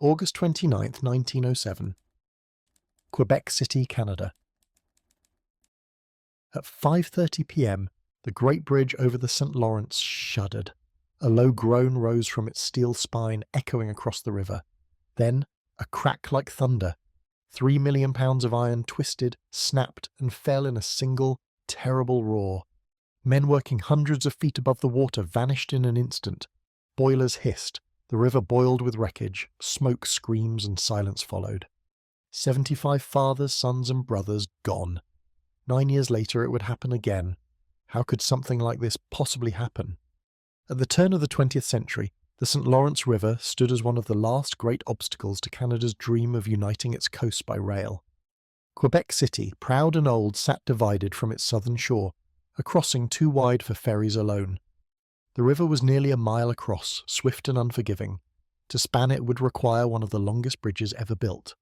August 29th, 1907. Quebec City, Canada. At 5:30 p.m, the Great Bridge over the St. Lawrence shuddered. A low groan rose from its steel spine, echoing across the river. Then, a crack like thunder. 3 million pounds of iron twisted, snapped, and fell in a single, terrible roar. Men working hundreds of feet above the water vanished in an instant. Boilers hissed. The river boiled with wreckage. Smoke, screams, and silence followed. 75 fathers, sons, and brothers gone. 9 years later it would happen again. How could something like this possibly happen? At the turn of the 20th century, the St. Lawrence River stood as one of the last great obstacles to Canada's dream of uniting its coast by rail. Quebec City, proud and old, sat divided from its southern shore, a crossing too wide for ferries alone. The river was nearly a mile across, swift and unforgiving. To span it would require one of the longest bridges ever built.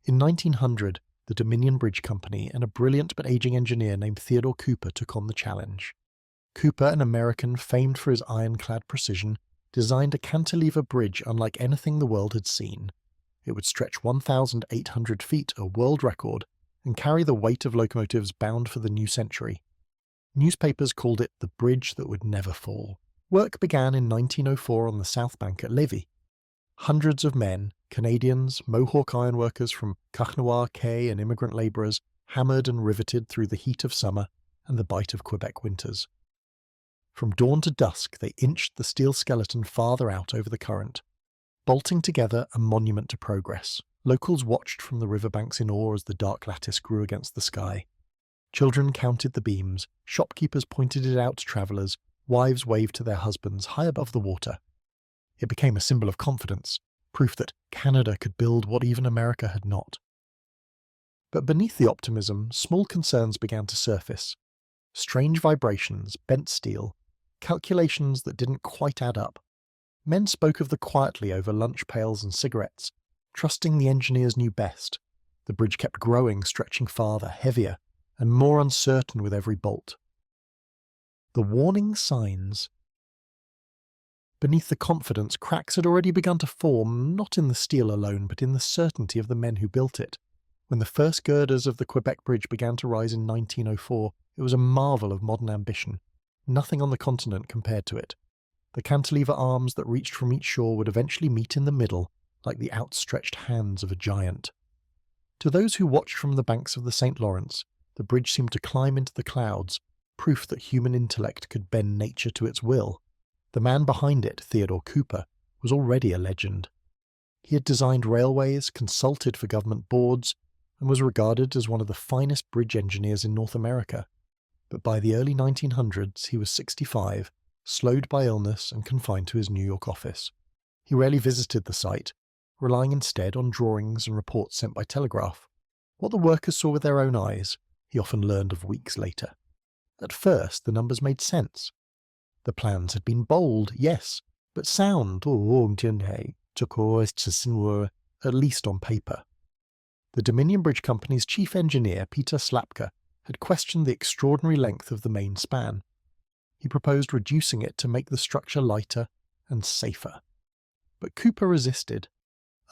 In 1900, the Dominion Bridge Company and a brilliant but aging engineer named Theodore Cooper took on the challenge. Cooper, an American famed for his ironclad precision, designed a cantilever bridge unlike anything the world had seen. It would stretch 1,800 feet, a world record, and carry the weight of locomotives bound for the new century. Newspapers called it the bridge that would never fall. Work began in 1904 on the south bank at Lévis. Hundreds of men, Canadians, Mohawk ironworkers from Caughnawaga Quay and immigrant labourers, hammered and riveted through the heat of summer and the bite of Quebec winters. From dawn to dusk they inched the steel skeleton farther out over the current. Bolting together a monument to progress, locals watched from the riverbanks in awe as the dark lattice grew against the sky. Children counted the beams, shopkeepers pointed it out to travellers, wives waved to their husbands high above the water. It became a symbol of confidence, proof that Canada could build what even America had not. But beneath the optimism, small concerns began to surface. Strange vibrations, bent steel, calculations that didn't quite add up. Men spoke of the quietly over lunch pails and cigarettes, trusting the engineers knew best. The bridge kept growing, stretching farther, heavier, and more uncertain with every bolt. The warning signs. Beneath the confidence, cracks had already begun to form, not in the steel alone, but in the certainty of the men who built it. When the first girders of the Quebec Bridge began to rise in 1904, it was a marvel of modern ambition. Nothing on the continent compared to it. The cantilever arms that reached from each shore would eventually meet in the middle, like the outstretched hands of a giant. To those who watched from the banks of the St. Lawrence, the bridge seemed to climb into the clouds, proof that human intellect could bend nature to its will. The man behind it, Theodore Cooper, was already a legend. He had designed railways, consulted for government boards, and was regarded as one of the finest bridge engineers in North America. But by the early 1900s he was 65, slowed by illness and confined to his New York office. He rarely visited the site, relying instead on drawings and reports sent by telegraph. What the workers saw with their own eyes, he often learned of weeks later. At first the numbers made sense. The plans had been bold, yes, but sound, at least on paper. The Dominion Bridge Company's chief engineer, Peter Slapka, had questioned the extraordinary length of the main span. He proposed reducing it to make the structure lighter and safer. But Cooper resisted.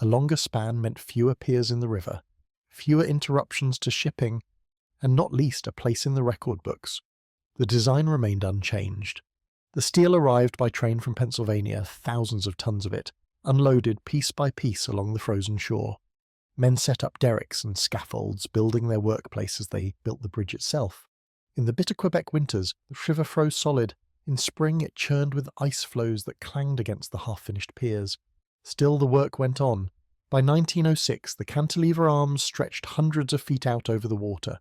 A longer span meant fewer piers in the river, fewer interruptions to shipping, and not least a place in the record books. The design remained unchanged. The steel arrived by train from Pennsylvania, thousands of tons of it, unloaded piece by piece along the frozen shore. Men set up derricks and scaffolds, building their workplace as they built the bridge itself. In the bitter Quebec winters, the river froze solid. In spring it churned with ice floes that clanged against the half-finished piers. Still the work went on. By 1906 the cantilever arms stretched hundreds of feet out over the water.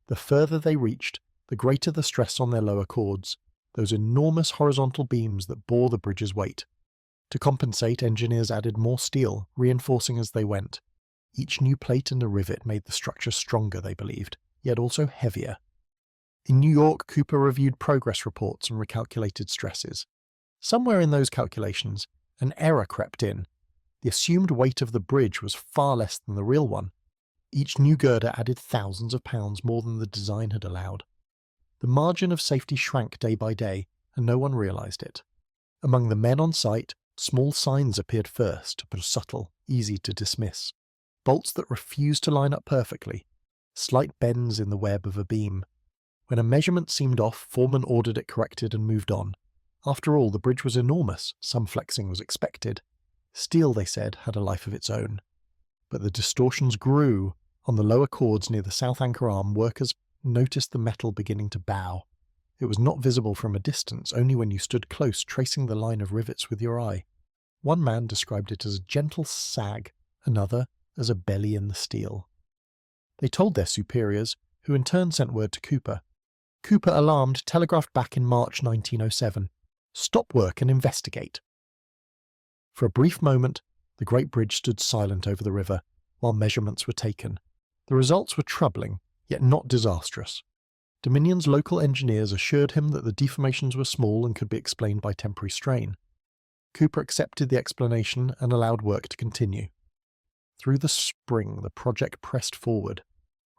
The further they reached, the greater the stress on their lower chords, those enormous horizontal beams that bore the bridge's weight. To compensate, engineers added more steel, reinforcing as they went. Each new plate and a rivet made the structure stronger, they believed, yet also heavier. In New York, Cooper reviewed progress reports and recalculated stresses. Somewhere in those calculations, an error crept in. The assumed weight of the bridge was far less than the real one. Each new girder added thousands of pounds more than the design had allowed. The margin of safety shrank day by day, and no one realized it. Among the men on site, small signs appeared first, but subtle, easy to dismiss. Bolts that refused to line up perfectly, slight bends in the web of a beam. When a measurement seemed off, foreman ordered it corrected and moved on. After all, the bridge was enormous, some flexing was expected. Steel, they said, had a life of its own. But the distortions grew. On the lower chords near the south anchor arm, workers noticed the metal beginning to bow. It was not visible from a distance, only when you stood close, tracing the line of rivets with your eye. One man described it as a gentle sag, another as a belly in the steel. They told their superiors, who in turn sent word to Cooper. Cooper, alarmed, telegraphed back in March 1907, "Stop work and investigate." For a brief moment, the Great Bridge stood silent over the river, while measurements were taken. The results were troubling, yet not disastrous. Dominion's local engineers assured him that the deformations were small and could be explained by temporary strain. Cooper accepted the explanation and allowed work to continue. Through the spring, the project pressed forward.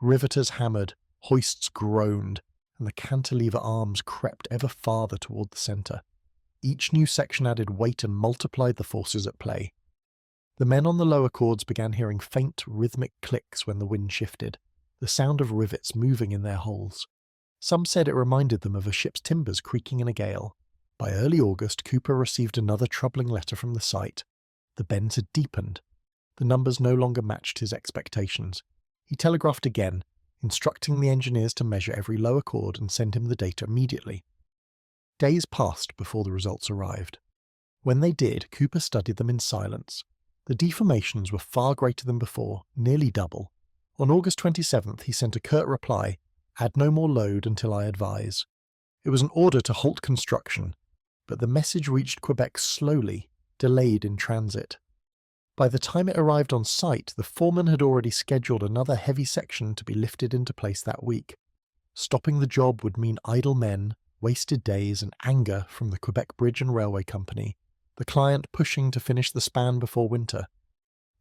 Riveters hammered, hoists groaned, and the cantilever arms crept ever farther toward the centre. Each new section added weight and multiplied the forces at play. The men on the lower chords began hearing faint, rhythmic clicks when the wind shifted, the sound of rivets moving in their holes. Some said it reminded them of a ship's timbers creaking in a gale. By early August, Cooper received another troubling letter from the site. The bends had deepened. The numbers no longer matched his expectations. He telegraphed again, instructing the engineers to measure every lower chord and send him the data immediately. Days passed before the results arrived. When they did, Cooper studied them in silence. The deformations were far greater than before, nearly double. On August 27th, he sent a curt reply, "Add no more load until I advise." It was an order to halt construction, but the message reached Quebec slowly, delayed in transit. By the time it arrived on site, the foreman had already scheduled another heavy section to be lifted into place that week. Stopping the job would mean idle men, wasted days, and anger from the Quebec Bridge and Railway Company, the client pushing to finish the span before winter.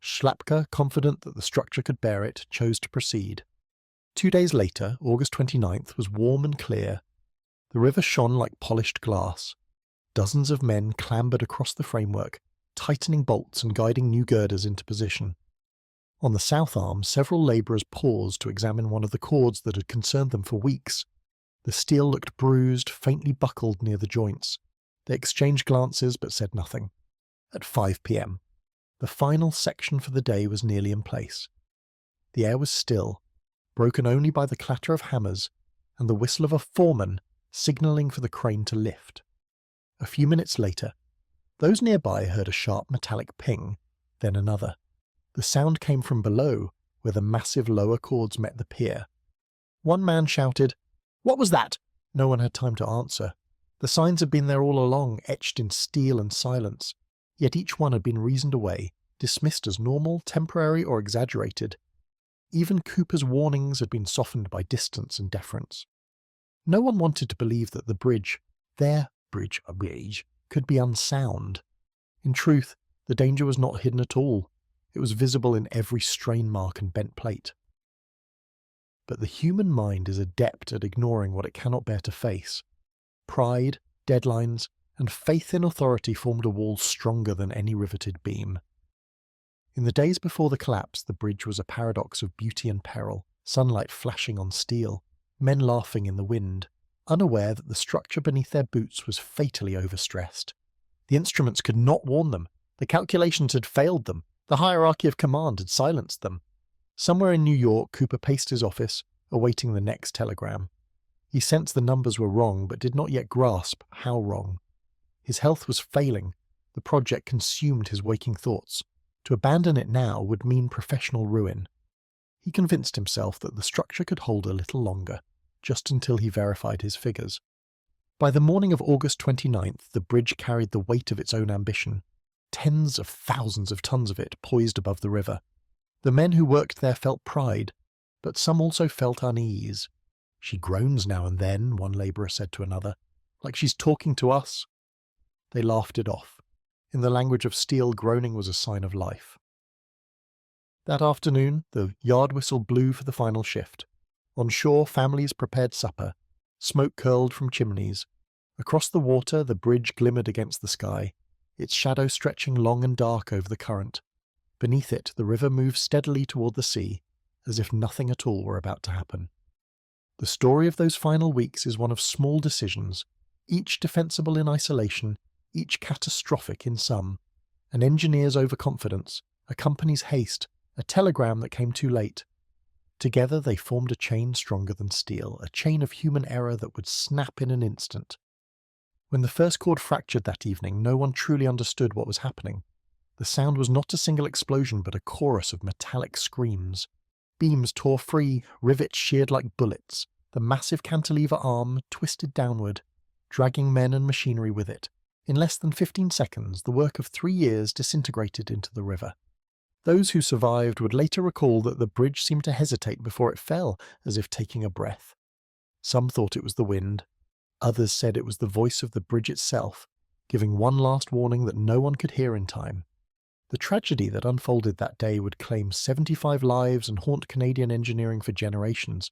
Schlapka, confident that the structure could bear it, chose to proceed. 2 days later, August 29th, was warm and clear. The river shone like polished glass. Dozens of men clambered across the framework, tightening bolts and guiding new girders into position. On the south arm, several labourers paused to examine one of the cords that had concerned them for weeks. The steel looked bruised, faintly buckled near the joints. They exchanged glances but said nothing. At 5 p.m., the final section for the day was nearly in place. The air was still, broken only by the clatter of hammers and the whistle of a foreman signalling for the crane to lift. A few minutes later, those nearby heard a sharp metallic ping, then another. The sound came from below, where the massive lower chords met the pier. One man shouted, "What was that?" No one had time to answer. The signs had been there all along, etched in steel and silence, yet each one had been reasoned away, dismissed as normal, temporary, or exaggerated. Even Cooper's warnings had been softened by distance and deference. No one wanted to believe that the bridge, their bridge, could be unsound. In truth, the danger was not hidden at all. It was visible in every strain mark and bent plate. But the human mind is adept at ignoring what it cannot bear to face. Pride, deadlines, and faith in authority formed a wall stronger than any riveted beam. In the days before the collapse, the bridge was a paradox of beauty and peril, sunlight flashing on steel, men laughing in the wind, unaware that the structure beneath their boots was fatally overstressed. The instruments could not warn them. The calculations had failed them. The hierarchy of command had silenced them. Somewhere in New York, Cooper paced his office, awaiting the next telegram. He sensed the numbers were wrong, but did not yet grasp how wrong. His health was failing. The project consumed his waking thoughts. To abandon it now would mean professional ruin. He convinced himself that the structure could hold a little longer, just until he verified his figures. By the morning of August 29th, the bridge carried the weight of its own ambition. Tens of thousands of tons of it poised above the river. The men who worked there felt pride, but some also felt unease. "She groans now and then," one labourer said to another, "like she's talking to us." They laughed it off. In the language of steel, groaning was a sign of life. That afternoon, the yard whistle blew for the final shift. On shore, families prepared supper. Smoke curled from chimneys. Across the water, the bridge glimmered against the sky, its shadow stretching long and dark over the current. Beneath it, the river moved steadily toward the sea, as if nothing at all were about to happen. The story of those final weeks is one of small decisions, each defensible in isolation, each catastrophic in some. An engineer's overconfidence, a company's haste, a telegram that came too late. Together they formed a chain stronger than steel, a chain of human error that would snap in an instant. When the first cord fractured that evening, no one truly understood what was happening. The sound was not a single explosion, but a chorus of metallic screams. Beams tore free, rivets sheared like bullets. The massive cantilever arm twisted downward, dragging men and machinery with it. In less than 15 seconds, the work of 3 years disintegrated into the river. Those who survived would later recall that the bridge seemed to hesitate before it fell, as if taking a breath. Some thought it was the wind. Others said it was the voice of the bridge itself, giving one last warning that no one could hear in time. The tragedy that unfolded that day would claim 75 lives and haunt Canadian engineering for generations.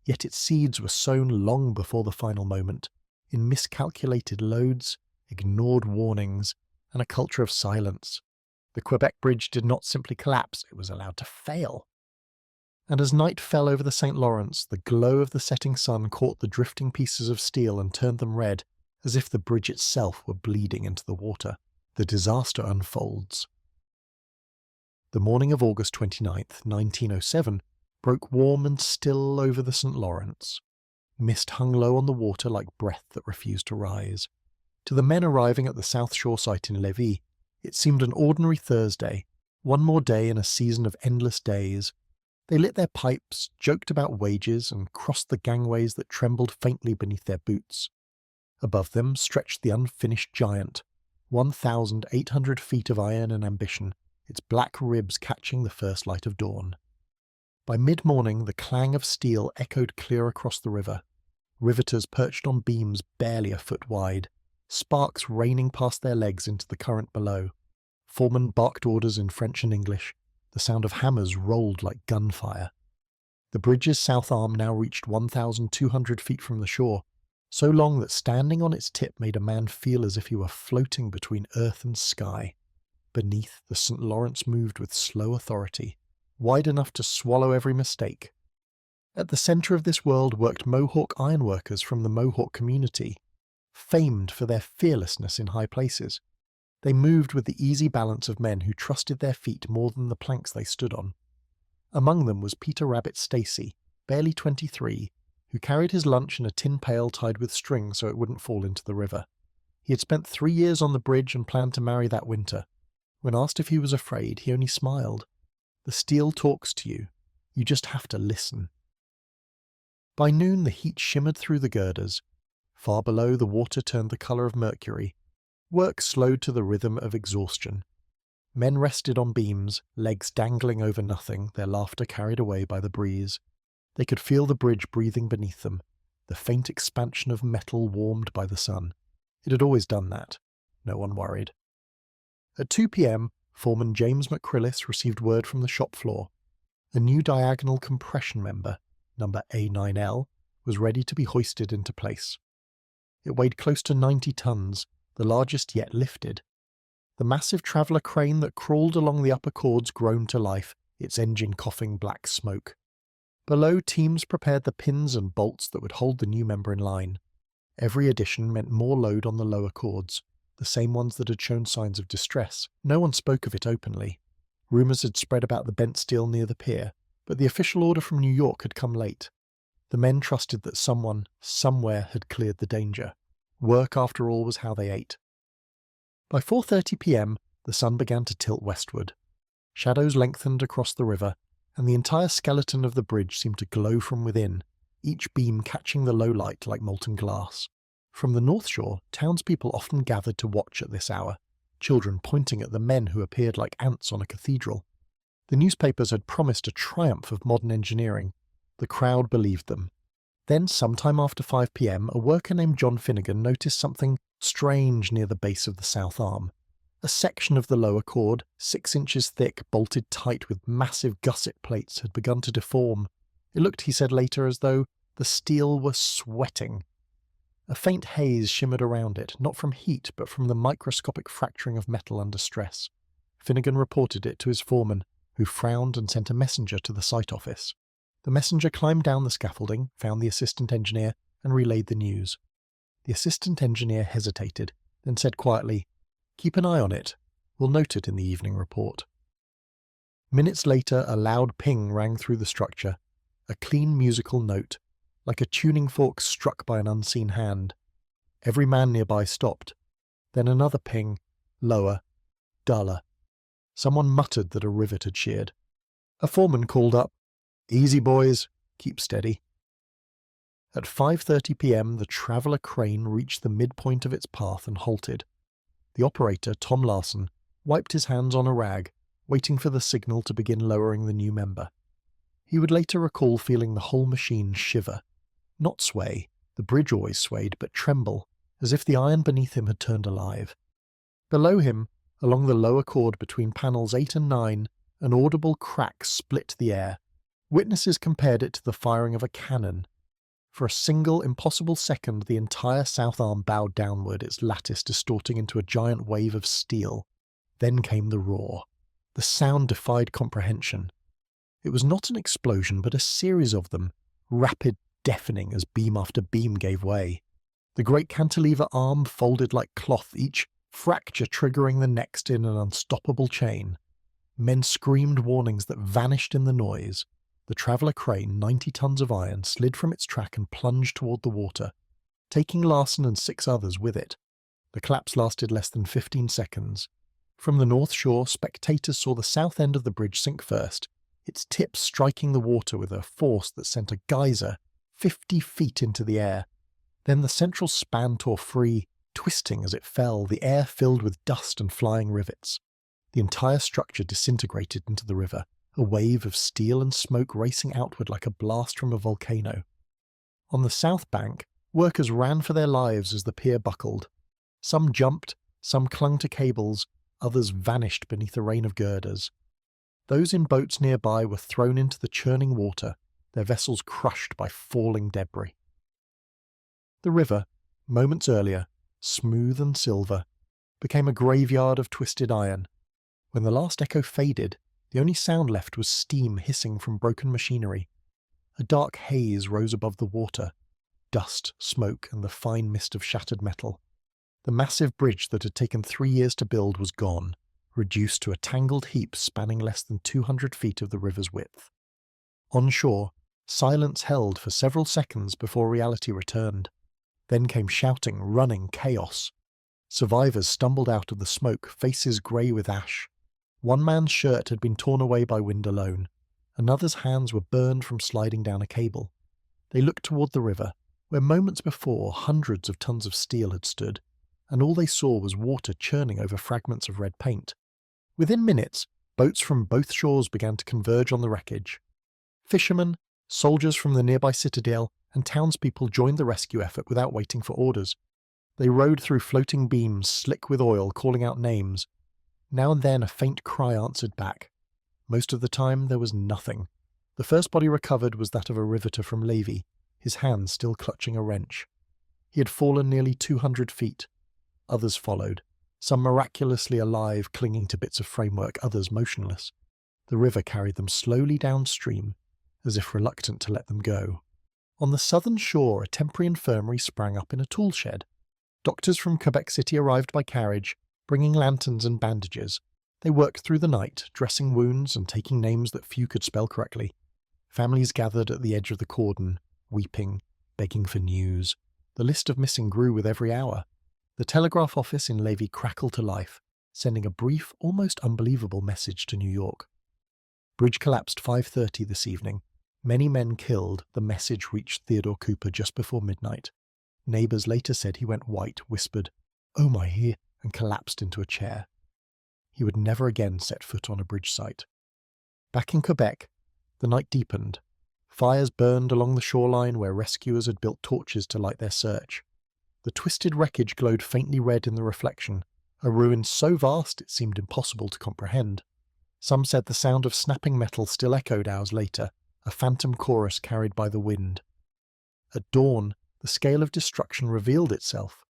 Yet its seeds were sown long before the final moment, in miscalculated loads, ignored warnings, and a culture of silence. The Quebec Bridge did not simply collapse, it was allowed to fail. And as night fell over the St. Lawrence, the glow of the setting sun caught the drifting pieces of steel and turned them red, as if the bridge itself were bleeding into the water. The disaster unfolds. The morning of August 29th, 1907, broke warm and still over the St. Lawrence. Mist hung low on the water like breath that refused to rise. To the men arriving at the South Shore site in Lévis, it seemed an ordinary Thursday, one more day in a season of endless days. They lit their pipes, joked about wages, and crossed the gangways that trembled faintly beneath their boots. Above them stretched the unfinished giant, 1,800 feet of iron and ambition, its black ribs catching the first light of dawn. By mid-morning, the clang of steel echoed clear across the river. Riveters perched on beams barely a foot wide, sparks raining past their legs into the current below. Foremen barked orders in French and English. The sound of hammers rolled like gunfire. The bridge's south arm now reached 1,200 feet from the shore, so long that standing on its tip made a man feel as if he were floating between earth and sky. Beneath, the St. Lawrence moved with slow authority, wide enough to swallow every mistake. At the centre of this world worked Mohawk ironworkers from the Mohawk community, famed for their fearlessness in high places. They moved with the easy balance of men who trusted their feet more than the planks they stood on. Among them was Peter Rabbit Stacy, barely 23, who carried his lunch in a tin pail tied with string so it wouldn't fall into the river. He had spent 3 years on the bridge and planned to marry that winter. When asked if he was afraid, he only smiled. The steel talks to you. You just have to listen. By noon, the heat shimmered through the girders. Far below, the water turned the colour of mercury. Work slowed to the rhythm of exhaustion. Men rested on beams, legs dangling over nothing, their laughter carried away by the breeze. They could feel the bridge breathing beneath them, the faint expansion of metal warmed by the sun. It had always done that. No one worried. At 2 p.m, Foreman James McCrillis received word from the shop floor. A new diagonal compression member, number A9L, was ready to be hoisted into place. It weighed close to 90 tons, the largest yet lifted. The massive traveller crane that crawled along the upper cords groaned to life, its engine coughing black smoke. Below, teams prepared the pins and bolts that would hold the new member in line. Every addition meant more load on the lower cords, the same ones that had shown signs of distress. No one spoke of it openly. Rumours had spread about the bent steel near the pier, but the official order from New York had come late. The men trusted that someone, somewhere, had cleared the danger. Work, after all, was how they ate. By 4:30 p.m, the sun began to tilt westward. Shadows lengthened across the river, and the entire skeleton of the bridge seemed to glow from within, each beam catching the low light like molten glass. From the North Shore, townspeople often gathered to watch at this hour, children pointing at the men who appeared like ants on a cathedral. The newspapers had promised a triumph of modern engineering. The crowd believed them. Then, sometime after 5 p.m, a worker named John Finnegan noticed something strange near the base of the south arm. A section of the lower cord, 6 inches thick, bolted tight with massive gusset plates, had begun to deform. It looked, he said later, as though the steel were sweating. A faint haze shimmered around it, not from heat, but from the microscopic fracturing of metal under stress. Finnegan reported it to his foreman, who frowned and sent a messenger to the site office. The messenger climbed down the scaffolding, found the assistant engineer, and relayed the news. The assistant engineer hesitated, then said quietly, "Keep an eye on it. We'll note it in the evening report." Minutes later, a loud ping rang through the structure, a clean musical note, like a tuning fork struck by an unseen hand. Every man nearby stopped. Then another ping, lower, duller. Someone muttered that a rivet had sheared. A foreman called up, "Easy, boys. Keep steady." At 5:30 p.m., the Traveller crane reached the midpoint of its path and halted. The operator, Tom Larson, wiped his hands on a rag, waiting for the signal to begin lowering the new member. He would later recall feeling the whole machine shiver. Not sway, the bridge always swayed, but tremble, as if the iron beneath him had turned alive. Below him, along the lower chord between panels 8 and 9, an audible crack split the air. Witnesses compared it to the firing of a cannon. For a single, impossible second, the entire south arm bowed downward, its lattice distorting into a giant wave of steel. Then came the roar. The sound defied comprehension. It was not an explosion, but a series of them, rapid, deafening as beam after beam gave way. The great cantilever arm folded like cloth, each fracture triggering the next in an unstoppable chain. Men screamed warnings that vanished in the noise. The Traveller crane, 90 tons of iron, slid from its track and plunged toward the water, taking Larson and 6 others with it. The collapse lasted less than 15 seconds. From the north shore, spectators saw the south end of the bridge sink first, its tip striking the water with a force that sent a geyser 50 feet into the air. Then the central span tore free, twisting as it fell, the air filled with dust and flying rivets. The entire structure disintegrated into the river, a wave of steel and smoke racing outward like a blast from a volcano. On the south bank, workers ran for their lives as the pier buckled. Some jumped, some clung to cables, others vanished beneath a rain of girders. Those in boats nearby were thrown into the churning water, their vessels crushed by falling debris. The river, moments earlier, smooth and silver, became a graveyard of twisted iron. When the last echo faded, the only sound left was steam hissing from broken machinery. A dark haze rose above the water, dust, smoke, and the fine mist of shattered metal. The massive bridge that had taken 3 years to build was gone, reduced to a tangled heap spanning less than 200 feet of the river's width. On shore, silence held for several seconds before reality returned. Then came shouting, running, chaos. Survivors stumbled out of the smoke, faces grey with ash. One man's shirt had been torn away by wind alone. Another's hands were burned from sliding down a cable. They looked toward the river, where moments before hundreds of tons of steel had stood, and all they saw was water churning over fragments of red paint. Within minutes, boats from both shores began to converge on the wreckage. Fishermen, soldiers from the nearby citadel, and townspeople joined the rescue effort without waiting for orders. They rowed through floating beams, slick with oil, calling out names. Now and then a faint cry answered back. Most of the time there was nothing. The first body recovered was that of a riveter from Levi, his hand still clutching a wrench. He had fallen nearly 200 feet. Others followed, some miraculously alive, clinging to bits of framework, others motionless. The river carried them slowly downstream, as if reluctant to let them go. On the southern shore, a temporary infirmary sprang up in a tool shed. Doctors from Quebec City arrived by carriage, bringing lanterns and bandages. They worked through the night, dressing wounds and taking names that few could spell correctly. Families gathered at the edge of the cordon, weeping, begging for news. The list of missing grew with every hour. The telegraph office in Levi crackled to life, sending a brief, almost unbelievable message to New York. Bridge collapsed 5:30 this evening. Many men killed. The message reached Theodore Cooper just before midnight. Neighbors later said he went white, whispered, "Oh my ear," and collapsed into a chair. He would never again set foot on a bridge site. Back in Quebec, the night deepened. Fires burned along the shoreline where rescuers had built torches to light their search. The twisted wreckage glowed faintly red in the reflection, a ruin so vast it seemed impossible to comprehend. Some said the sound of snapping metal still echoed hours later, a phantom chorus carried by the wind. At dawn, the scale of destruction revealed itself.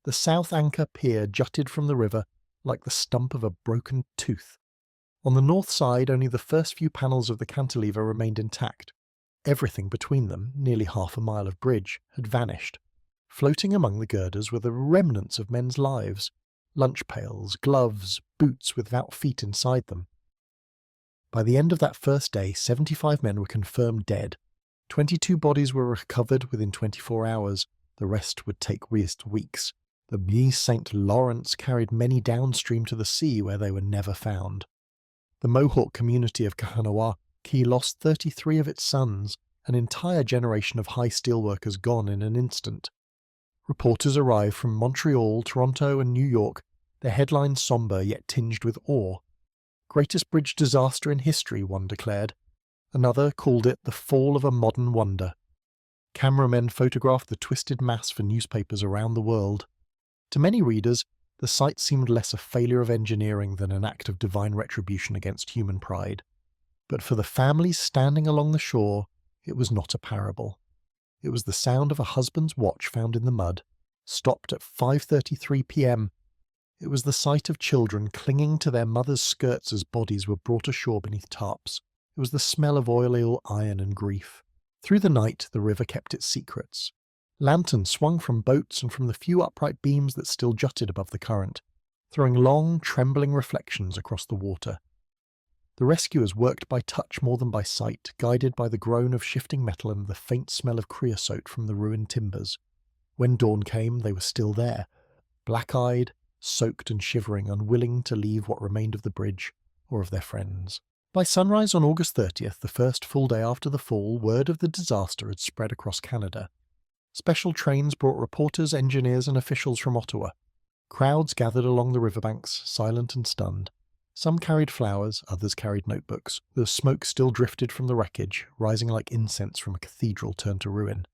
The South Anchor Pier jutted from the river, like the stump of a broken tooth. On the north side, only the first few panels of the cantilever remained intact. Everything between them, nearly half a mile of bridge, had vanished. Floating among the girders were the remnants of men's lives: lunch pails, gloves, boots without feet inside them. By the end of that first day, 75 men were confirmed dead. 22 bodies were recovered within 24 hours. The rest would take weeks. The Mies St. Lawrence carried many downstream to the sea where they were never found. The Mohawk community of Kahanawaki lost 33 of its sons, an entire generation of high steelworkers gone in an instant. Reporters arrived from Montreal, Toronto and New York, their headlines sombre yet tinged with awe. Greatest bridge disaster in history, one declared. Another called it the fall of a modern wonder. Cameramen photographed the twisted mass for newspapers around the world. To many readers, the sight seemed less a failure of engineering than an act of divine retribution against human pride. But for the families standing along the shore, it was not a parable. It was the sound of a husband's watch found in the mud, stopped at 5:33 p.m. It was the sight of children clinging to their mothers' skirts as bodies were brought ashore beneath tarps. It was the smell of oil, iron and grief. Through the night, the river kept its secrets. Lanterns swung from boats and from the few upright beams that still jutted above the current, throwing long, trembling reflections across the water. The rescuers worked by touch more than by sight, guided by the groan of shifting metal and the faint smell of creosote from the ruined timbers. When dawn came, they were still there, black-eyed, soaked and shivering, unwilling to leave what remained of the bridge or of their friends. By sunrise on August 30th, the first full day after the fall, word of the disaster had spread across Canada. Special trains brought reporters, engineers and officials from Ottawa. Crowds gathered along the riverbanks, silent and stunned. Some carried flowers, others carried notebooks. The smoke still drifted from the wreckage, rising like incense from a cathedral turned to ruin.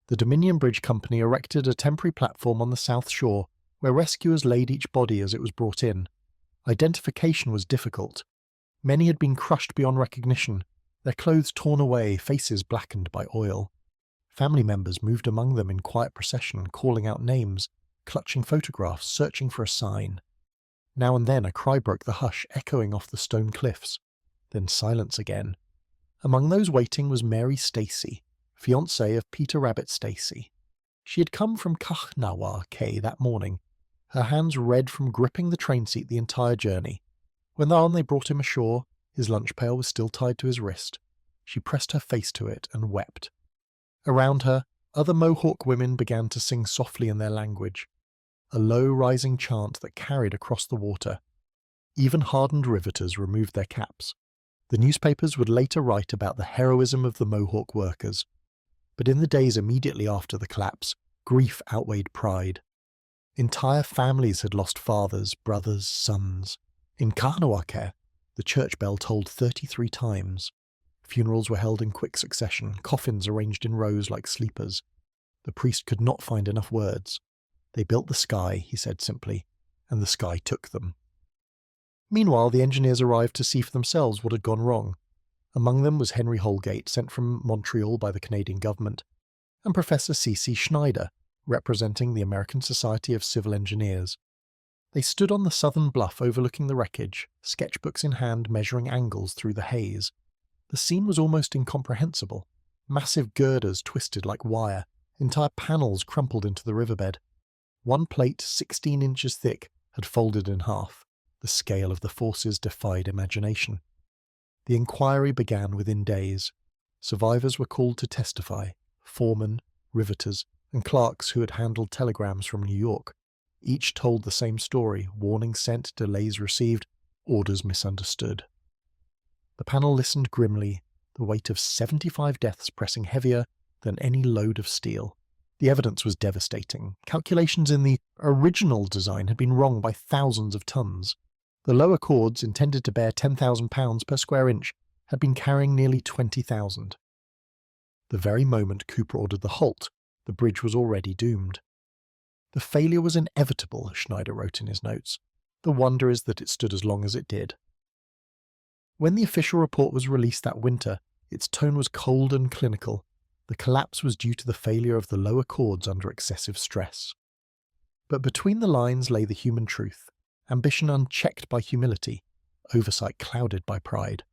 The Dominion Bridge Company erected a temporary platform on the south shore, where rescuers laid each body as it was brought in. Identification was difficult. Many had been crushed beyond recognition, their clothes torn away, faces blackened by oil. Family members moved among them in quiet procession, calling out names, clutching photographs, searching for a sign. Now and then a cry broke the hush, echoing off the stone cliffs. Then silence again. Among those waiting was Mary Stacy, fiancée of Peter Rabbit Stacy. She had come from Kahanawaki that morning, her hands red from gripping the train seat the entire journey. When they brought him ashore, his lunch pail was still tied to his wrist. She pressed her face to it and wept. Around her, other Mohawk women began to sing softly in their language, a low rising chant that carried across the water. Even hardened riveters removed their caps. The newspapers would later write about the heroism of the Mohawk workers. But in the days immediately after the collapse, grief outweighed pride. Entire families had lost fathers, brothers, sons. In Kahanawaki, the church bell tolled 33 times. Funerals were held in quick succession, coffins arranged in rows like sleepers. The priest could not find enough words. They built the sky, he said simply, and the sky took them. Meanwhile, the engineers arrived to see for themselves what had gone wrong. Among them was Henry Holgate, sent from Montreal by the Canadian government, and Professor C.C. Schneider, representing the American Society of Civil Engineers. They stood on the southern bluff overlooking the wreckage, sketchbooks in hand measuring angles through the haze. The scene was almost incomprehensible. Massive girders twisted like wire, entire panels crumpled into the riverbed. One plate, 16 inches thick, had folded in half. The scale of the forces defied imagination. The inquiry began within days. Survivors were called to testify, foremen, riveters, and clerks who had handled telegrams from New York. Each told the same story: warnings sent, delays received, orders misunderstood. The panel listened grimly, the weight of 75 deaths pressing heavier than any load of steel. The evidence was devastating. Calculations in the original design had been wrong by thousands of tons. The lower cords, intended to bear 10,000 pounds per square inch, had been carrying nearly 20,000. The very moment Cooper ordered the halt, the bridge was already doomed. The failure was inevitable, Schneider wrote in his notes. The wonder is that it stood as long as it did. When the official report was released that winter, its tone was cold and clinical. The collapse was due to the failure of the lower cords under excessive stress. But between the lines lay the human truth. ambition unchecked by humility, oversight clouded by pride.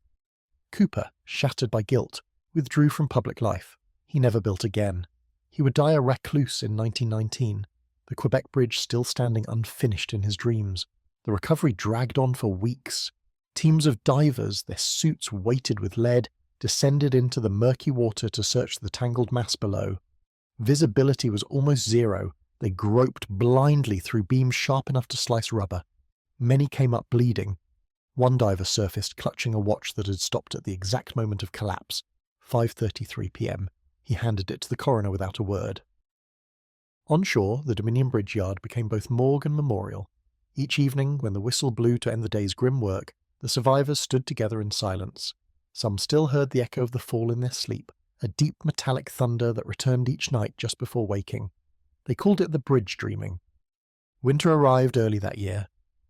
Cooper, shattered by guilt, withdrew from public life. He never built again. He would die a recluse in 1919, the Quebec Bridge still standing unfinished in his dreams. The recovery dragged on for weeks. Teams of divers, their suits weighted with lead, descended into the murky water to search the tangled mass below. Visibility was almost zero. They groped blindly through beams sharp enough to slice rubber. Many came up bleeding. One diver surfaced clutching a watch that had stopped at the exact moment of collapse, 5:33 p.m. He handed it to the coroner without a word. On shore, the Dominion Bridge Yard became both morgue and memorial. Each evening, when the whistle blew to end the day's grim work, the survivors stood together in silence. Some still heard the echo of the fall in their sleep, a deep metallic thunder that returned each night just before waking. They called it the bridge dreaming. Winter arrived early that year.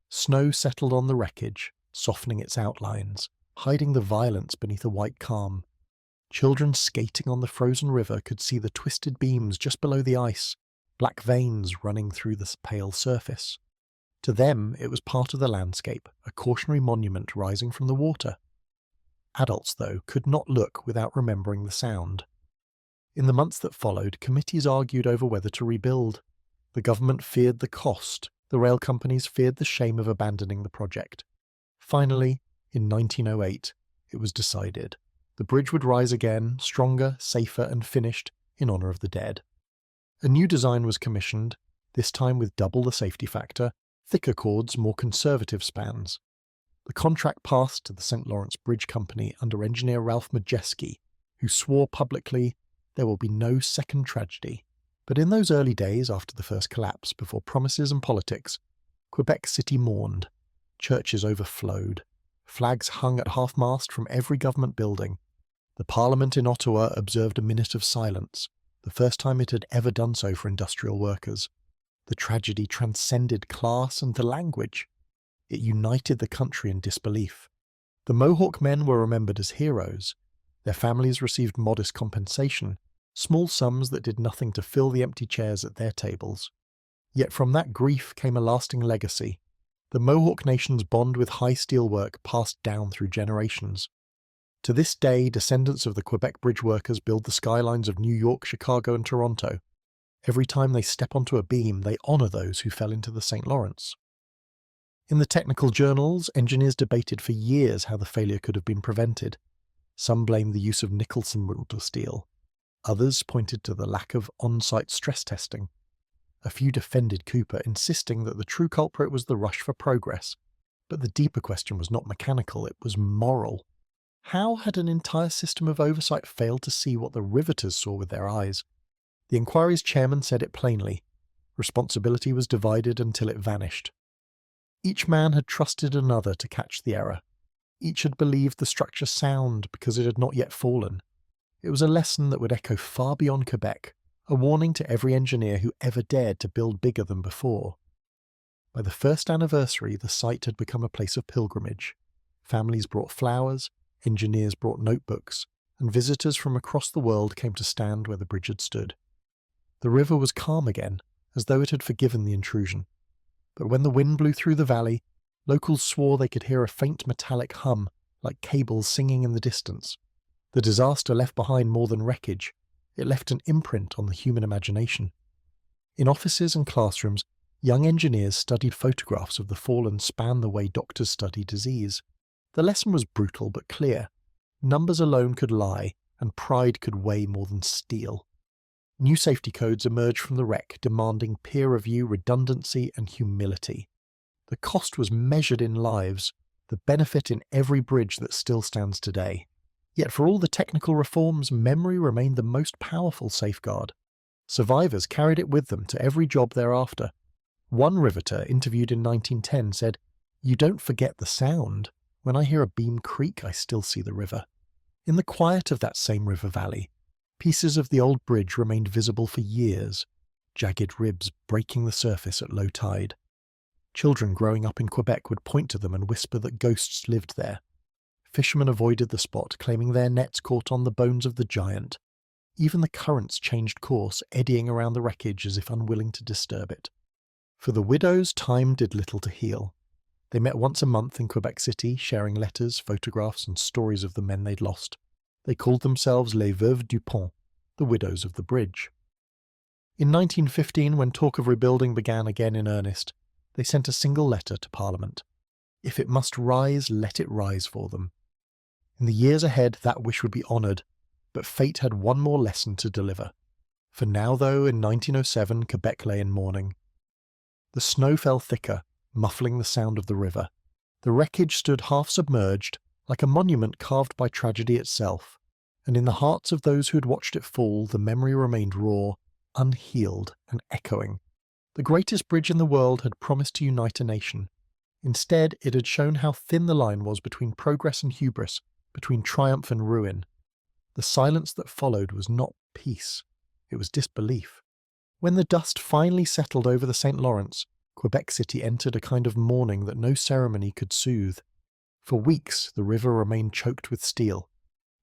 Snow settled on the wreckage, softening its outlines, hiding the violence beneath a white calm. Children skating on the frozen river could see the twisted beams just below the ice, black veins running through the pale surface. To them, it was part of the landscape, a cautionary monument rising from the water. Adults, though, could not look without remembering the sound. In the months that followed, committees argued over whether to rebuild. The government feared the cost. The rail companies feared the shame of abandoning the project. Finally, in 1908, it was decided. The bridge would rise again, stronger, safer, and finished, in honour of the dead. A new design was commissioned, this time with double the safety factor, thicker chords, more conservative spans. The contract passed to the St. Lawrence Bridge Company under engineer Ralph Majeski, who swore publicly, "There will be no second tragedy." But in those early days after the first collapse, before promises and politics, Quebec City mourned. Churches overflowed. Flags hung at half-mast from every government building. The Parliament in Ottawa observed a minute of silence, the first time it had ever done so for industrial workers. The tragedy transcended class and the language. It united the country in disbelief. The Mohawk men were remembered as heroes. Their families received modest compensation, small sums that did nothing to fill the empty chairs at their tables. Yet from that grief came a lasting legacy. The Mohawk Nation's bond with high steelwork passed down through generations. To this day, descendants of the Quebec Bridge workers build the skylines of New York, Chicago, and Toronto. Every time they step onto a beam, they honour those who fell into the St. Lawrence. In the technical journals, engineers debated for years how the failure could have been prevented. Some blamed the use of Nicholson winter steel. Others pointed to the lack of on-site stress testing. A few defended Cooper, insisting that the true culprit was the rush for progress. But the deeper question was not mechanical, it was moral. How had an entire system of oversight failed to see what the riveters saw with their eyes? The inquiry's chairman said it plainly. Responsibility was divided until it vanished. Each man had trusted another to catch the error. Each had believed the structure sound because it had not yet fallen. It was a lesson that would echo far beyond Quebec, a warning to every engineer who ever dared to build bigger than before. By the first anniversary, the site had become a place of pilgrimage. Families brought flowers, engineers brought notebooks, and visitors from across the world came to stand where the bridge had stood. The river was calm again, as though it had forgiven the intrusion. But when the wind blew through the valley, locals swore they could hear a faint metallic hum, like cables singing in the distance. The disaster left behind more than wreckage. It left an imprint on the human imagination. In offices and classrooms, young engineers studied photographs of the fallen span the way doctors study disease. The lesson was brutal but clear. Numbers alone could lie, and pride could weigh more than steel. New safety codes emerged from the wreck, demanding peer review, redundancy, and humility. The cost was measured in lives, the benefit in every bridge that still stands today. Yet for all the technical reforms, memory remained the most powerful safeguard. Survivors carried it with them to every job thereafter. One riveter, interviewed in 1910, said, "You don't forget the sound. When I hear a beam creak, I still see the river." In the quiet of that same river valley, pieces of the old bridge remained visible for years, jagged ribs breaking the surface at low tide. Children growing up in Quebec would point to them and whisper that ghosts lived there. Fishermen avoided the spot, claiming their nets caught on the bones of the giant. Even the currents changed course, eddying around the wreckage as if unwilling to disturb it. For the widows, time did little to heal. They met once a month in Quebec City, sharing letters, photographs, and stories of the men they'd lost. They called themselves les veuves du pont, the widows of the bridge. In 1915, when talk of rebuilding began again in earnest, they sent a single letter to Parliament. If it must rise, let it rise for them. In the years ahead, that wish would be honoured, but fate had one more lesson to deliver. For now, though, in 1907, Quebec lay in mourning. The snow fell thicker, muffling the sound of the river. The wreckage stood half submerged, like a monument carved by tragedy itself, and in the hearts of those who had watched it fall, the memory remained raw, unhealed, and echoing. The greatest bridge in the world had promised to unite a nation. Instead, it had shown how thin the line was between progress and hubris, between triumph and ruin. The silence that followed was not peace, it was disbelief. When the dust finally settled over the St. Lawrence, Quebec City entered a kind of mourning that no ceremony could soothe. For weeks, the river remained choked with steel.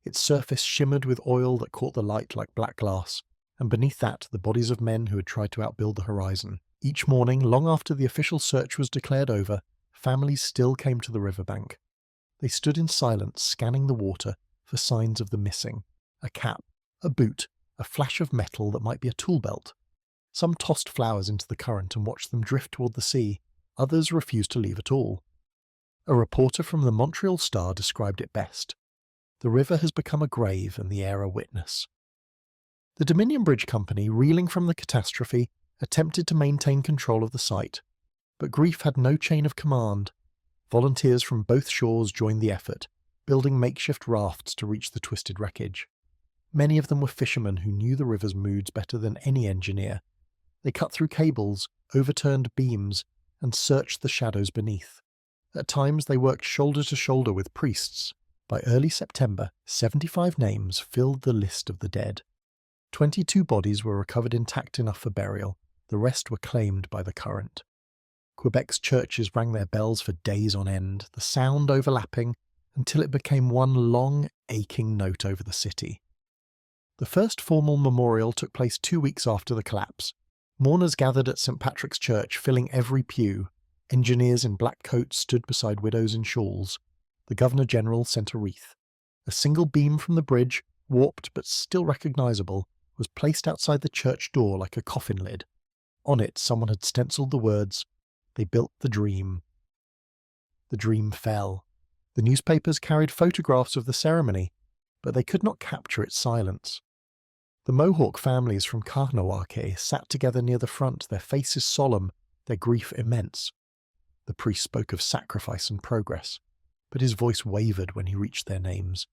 Its surface shimmered with oil that caught the light like black glass, and beneath that, the bodies of men who had tried to outbuild the horizon. Each morning, long after the official search was declared over, families still came to the riverbank. They stood in silence, scanning the water for signs of the missing. A cap, a boot, a flash of metal that might be a tool belt. Some tossed flowers into the current and watched them drift toward the sea. Others refused to leave at all. A reporter from the Montreal Star described it best. The river has become a grave and the air a witness. The Dominion Bridge Company, reeling from the catastrophe, attempted to maintain control of the site. But grief had no chain of command. Volunteers from both shores joined the effort, building makeshift rafts to reach the twisted wreckage. Many of them were fishermen who knew the river's moods better than any engineer. They cut through cables, overturned beams, and searched the shadows beneath. At times they worked shoulder to shoulder with priests. By early September, 75 names filled the list of the dead. 22 bodies were recovered intact enough for burial. The rest were claimed by the current. Quebec's churches rang their bells for days on end, the sound overlapping until it became one long, aching note over the city. The first formal memorial took place 2 weeks after the collapse. Mourners gathered at St. Patrick's Church, filling every pew. Engineers in black coats stood beside widows in shawls. The Governor-General sent a wreath. A single beam from the bridge, warped but still recognisable, was placed outside the church door like a coffin lid. On it, someone had stencilled the words, "They built the dream." The dream fell. The newspapers carried photographs of the ceremony, but they could not capture its silence. The Mohawk families from Kahnawake sat together near the front, their faces solemn, their grief immense. The priest spoke of sacrifice and progress, but his voice wavered when he reached their names.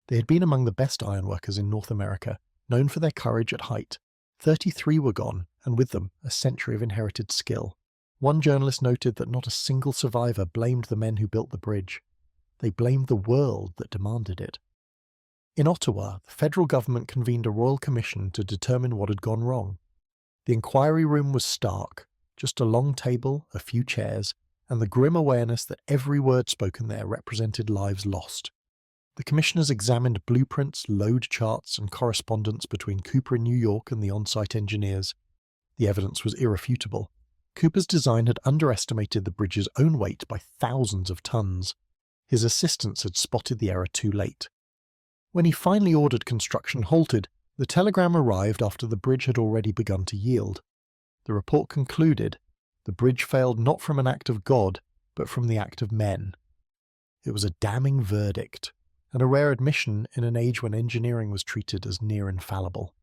They had been among the best ironworkers in North America, known for their courage at height. 33 were gone, and with them a century of inherited skill. One journalist noted that not a single survivor blamed the men who built the bridge. They blamed the world that demanded it. In Ottawa, the federal government convened a royal commission to determine what had gone wrong. The inquiry room was stark, just a long table, a few chairs, and the grim awareness that every word spoken there represented lives lost. The commissioners examined blueprints, load charts, and correspondence between Cooper in New York and the on-site engineers. The evidence was irrefutable. Cooper's design had underestimated the bridge's own weight by thousands of tons. His assistants had spotted the error too late. When he finally ordered construction halted, the telegram arrived after the bridge had already begun to yield. The report concluded, the bridge failed not from an act of God, but from the act of men. It was a damning verdict, and a rare admission in an age when engineering was treated as near infallible.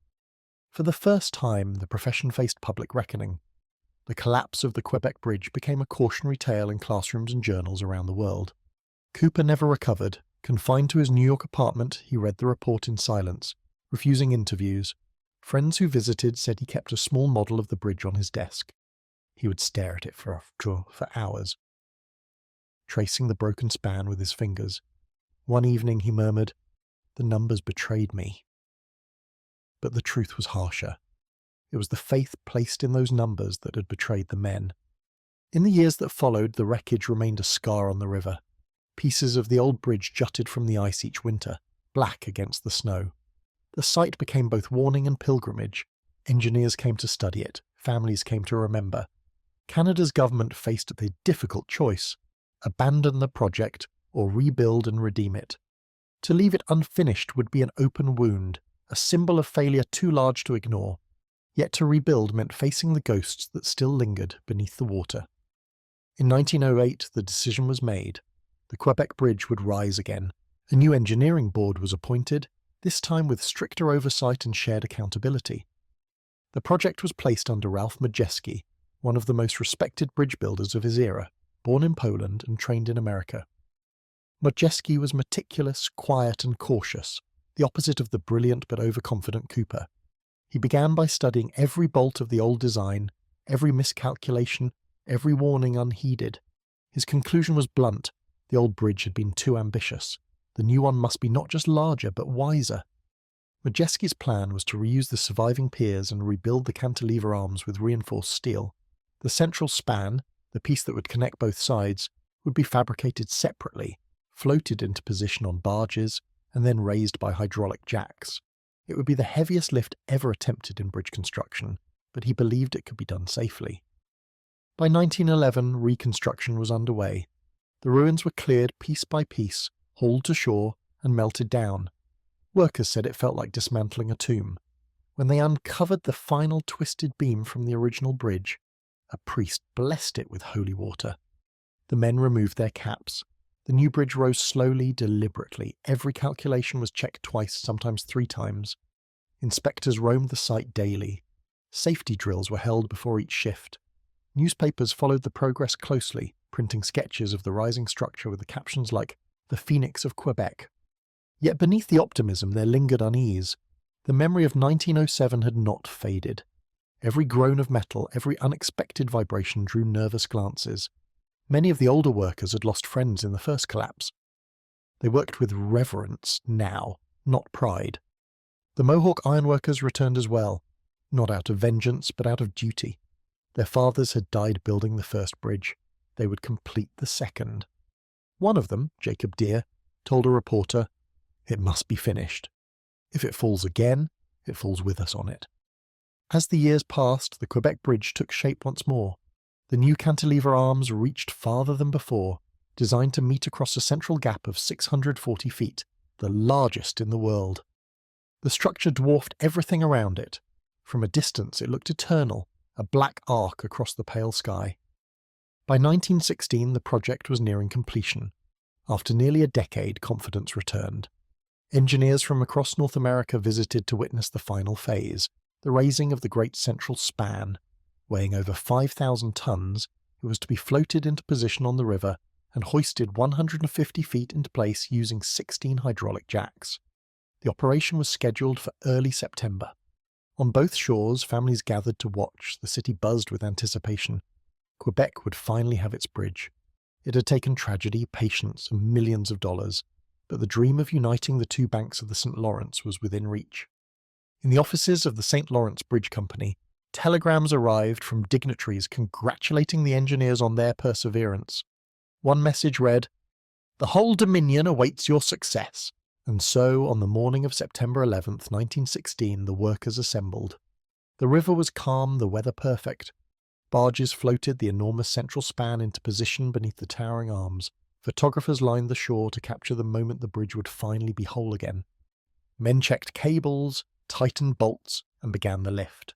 For the first time, the profession faced public reckoning. The collapse of the Quebec Bridge became a cautionary tale in classrooms and journals around the world. Cooper never recovered. Confined to his New York apartment, he read the report in silence, refusing interviews. Friends who visited said he kept a small model of the bridge on his desk. He would stare at it for hours, tracing the broken span with his fingers. One evening he murmured, "The numbers betrayed me." But the truth was harsher. It was the faith placed in those numbers that had betrayed the men. In the years that followed, the wreckage remained a scar on the river. Pieces of the old bridge jutted from the ice each winter, black against the snow. The site became both warning and pilgrimage. Engineers came to study it, families came to remember. Canada's government faced the difficult choice: abandon the project, or rebuild and redeem it. To leave it unfinished would be an open wound, a symbol of failure too large to ignore. Yet to rebuild meant facing the ghosts that still lingered beneath the water. In 1908, the decision was made. The Quebec Bridge would rise again. A new engineering board was appointed, this time with stricter oversight and shared accountability. The project was placed under Ralph Modjeski, one of the most respected bridge builders of his era, born in Poland and trained in America. Modjeski was meticulous, quiet and cautious, the opposite of the brilliant but overconfident Cooper. He began by studying every bolt of the old design, every miscalculation, every warning unheeded. His conclusion was blunt: the old bridge had been too ambitious. The new one must be not just larger, but wiser. Modjeski's plan was to reuse the surviving piers and rebuild the cantilever arms with reinforced steel. The central span, the piece that would connect both sides, would be fabricated separately, floated into position on barges, and then raised by hydraulic jacks. It would be the heaviest lift ever attempted in bridge construction, but he believed it could be done safely. By 1911, reconstruction was underway. The ruins were cleared piece by piece, hauled to shore, and melted down. Workers said it felt like dismantling a tomb. When they uncovered the final twisted beam from the original bridge, a priest blessed it with holy water. The men removed their caps. The new bridge rose slowly, deliberately. Every calculation was checked twice, sometimes 3 times. Inspectors roamed the site daily. Safety drills were held before each shift. Newspapers followed the progress closely, printing sketches of the rising structure with the captions like, "The Phoenix of Quebec." Yet beneath the optimism there lingered unease. The memory of 1907 had not faded. Every groan of metal, every unexpected vibration drew nervous glances. Many of the older workers had lost friends in the first collapse. They worked with reverence now, not pride. The Mohawk ironworkers returned as well, not out of vengeance, but out of duty. Their fathers had died building the first bridge. They would complete the second. One of them, Jacob Deere, told a reporter, "It must be finished. If it falls again, it falls with us on it." As the years passed, the Quebec Bridge took shape once more. The new cantilever arms reached farther than before, designed to meet across a central gap of 640 feet, the largest in the world. The structure dwarfed everything around it. From a distance it looked eternal, a black arc across the pale sky. By 1916 the project was nearing completion. After nearly a decade, confidence returned. Engineers from across North America visited to witness the final phase, the raising of the great central span. Weighing over 5,000 tons, it was to be floated into position on the river and hoisted 150 feet into place using 16 hydraulic jacks. The operation was scheduled for early September. On both shores, families gathered to watch. The city buzzed with anticipation. Quebec would finally have its bridge. It had taken tragedy, patience, and millions of dollars, but the dream of uniting the two banks of the St. Lawrence was within reach. In the offices of the St. Lawrence Bridge Company, telegrams arrived from dignitaries congratulating the engineers on their perseverance. One message read, "The whole Dominion awaits your success." And so, on the morning of September 11th, 1916, the workers assembled. The river was calm, the weather perfect. Barges floated the enormous central span into position beneath the towering arms. Photographers lined the shore to capture the moment the bridge would finally be whole again. Men checked cables, tightened bolts, and began the lift.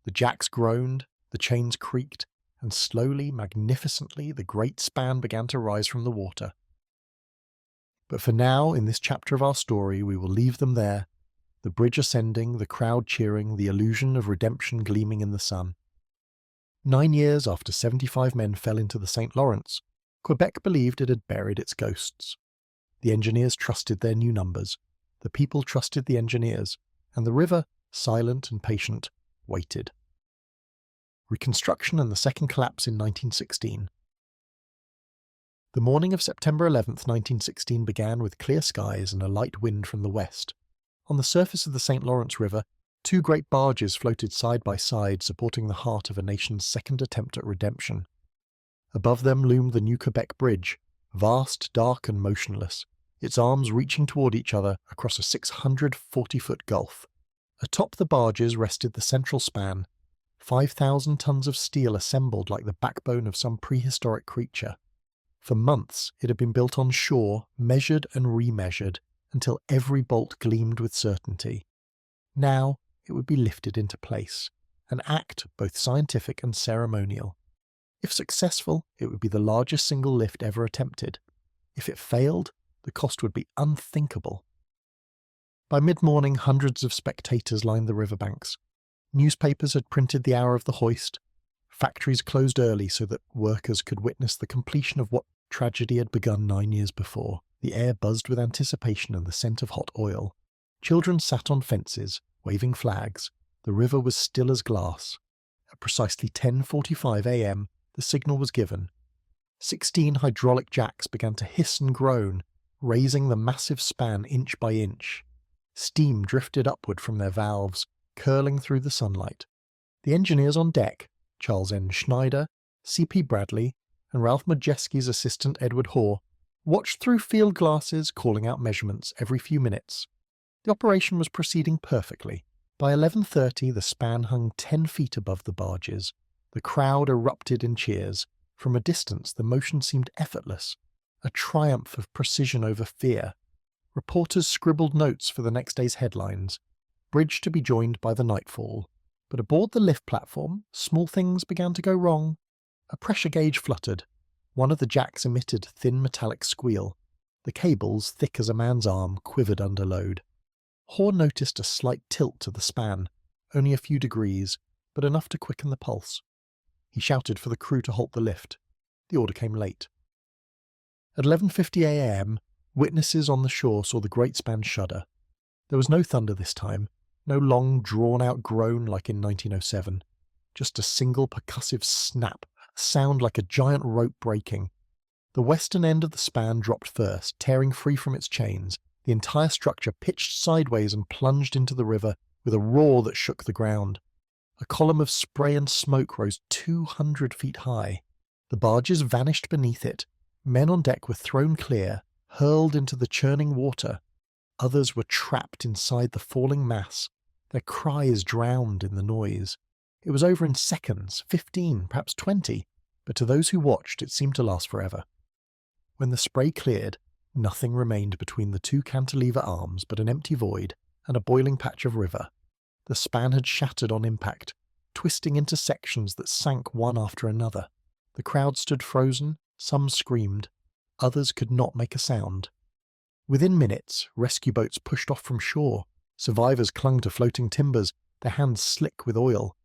The jacks groaned, the chains creaked, and slowly, magnificently, the great span began to rise from the water. But for now, in this chapter of our story, we will leave them there, the bridge ascending, the crowd cheering, the illusion of redemption gleaming in the sun. 9 years after 75 men fell into the St. Lawrence, Quebec believed it had buried its ghosts. The engineers trusted their new numbers, the people trusted the engineers, and the river, silent and patient, waited. Reconstruction and the second collapse in 1916. The morning of September 11th, 1916 began with clear skies and a light wind from the west. On the surface of the St. Lawrence River, 2 great barges floated side by side, supporting the heart of a nation's second attempt at redemption. Above them loomed the new Quebec Bridge, vast, dark and motionless, its arms reaching toward each other across a 640-foot gulf. Atop the barges rested the central span, 5,000 tons of steel assembled like the backbone of some prehistoric creature. For months it had been built on shore, measured and remeasured, until every bolt gleamed with certainty. Now it would be lifted into place, an act both scientific and ceremonial. If successful, it would be the largest single lift ever attempted. If it failed, the cost would be unthinkable. By mid-morning, hundreds of spectators lined the riverbanks. Newspapers had printed the hour of the hoist. Factories closed early so that workers could witness the completion of what tragedy had begun 9 years before. The air buzzed with anticipation and the scent of hot oil. Children sat on fences, waving flags. The river was still as glass. At precisely 10:45 a.m., the signal was given. 16 hydraulic jacks began to hiss and groan, raising the massive span inch by inch. Steam drifted upward from their valves, curling through the sunlight. The engineers on deck, Charles N. Schneider, C.P. Bradley, and Ralph Modjeski's assistant Edward Hoare, watched through field glasses, calling out measurements every few minutes. The operation was proceeding perfectly. By 11:30 the span hung 10 feet above the barges. The crowd erupted in cheers. From a distance the motion seemed effortless, a triumph of precision over fear. Reporters scribbled notes for the next day's headlines. Bridge to be joined by the nightfall. But aboard the lift platform, small things began to go wrong. A pressure gauge fluttered. One of the jacks emitted a thin metallic squeal. The cables, thick as a man's arm, quivered under load. Hoare noticed a slight tilt to the span, only a few degrees, but enough to quicken the pulse. He shouted for the crew to halt the lift. The order came late. At 11:50 a.m., witnesses on the shore saw the great span shudder. There was no thunder this time, no long, drawn-out groan like in 1907. Just a single percussive snap, a sound like a giant rope breaking. The western end of the span dropped first, tearing free from its chains. The entire structure pitched sideways and plunged into the river with a roar that shook the ground. A column of spray and smoke rose 200 feet high. The barges vanished beneath it. Men on deck were thrown clear, hurled into the churning water. Others were trapped inside the falling mass, their cries drowned in the noise. It was over in seconds, 15, perhaps 20, but to those who watched it seemed to last forever. When the spray cleared, nothing remained between the two cantilever arms but an empty void and a boiling patch of river. The span had shattered on impact, twisting into sections that sank one after another. The crowd stood frozen, some screamed, others could not make a sound. Within minutes, rescue boats pushed off from shore. Survivors clung to floating timbers, their hands slick with oil.